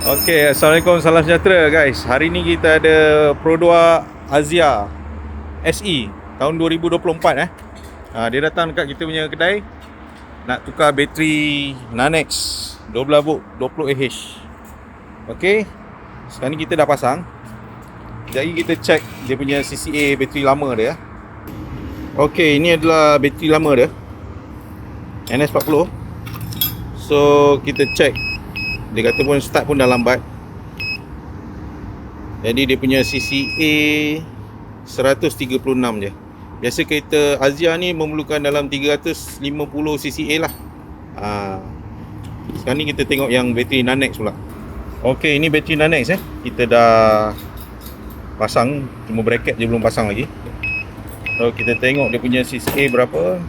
Okey, Assalamualaikum, salam sejahtera guys. Hari ni kita ada Pro2 Azia SE tahun 2024 dia datang dekat kita punya kedai nak tukar bateri Nanex 12 volt 20Ah. Okey. Sekarang ni kita dah pasang. Jadi kita check dia punya CCA bateri lama dia. Okey, ini adalah bateri lama dia. NS40. So kita check. Dia kata pun start pun dah lambat. Jadi dia punya CCA 136 je. Biasa kereta Azia ni memerlukan dalam 350 CCA lah. Sekarang ni kita tengok yang bateri Nanex pula. Okey, ini bateri Nanex kita dah pasang, cuma bracket je belum pasang lagi. So kita tengok dia punya CCA berapa.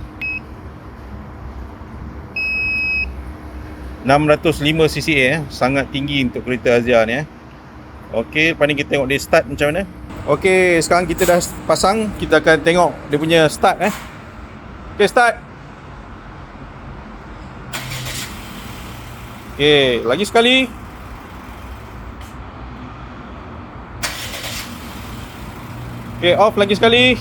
605 CCA sangat tinggi untuk kereta Azia ni Okey, lepas ni kita tengok dia start macam mana. Okey, sekarang kita dah pasang, kita akan tengok dia punya start Okey, start. Okey, lagi sekali. Okey, off lagi sekali.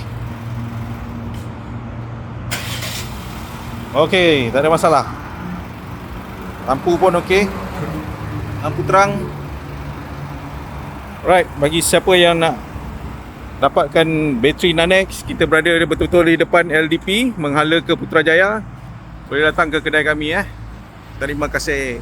Okey, tak ada masalah. Lampu pun okey. Lampu terang. Right, bagi siapa yang nak dapatkan bateri Nanex, kita berada betul-betul di depan LDP menghala ke Putrajaya. Boleh datang ke kedai kami Terima kasih.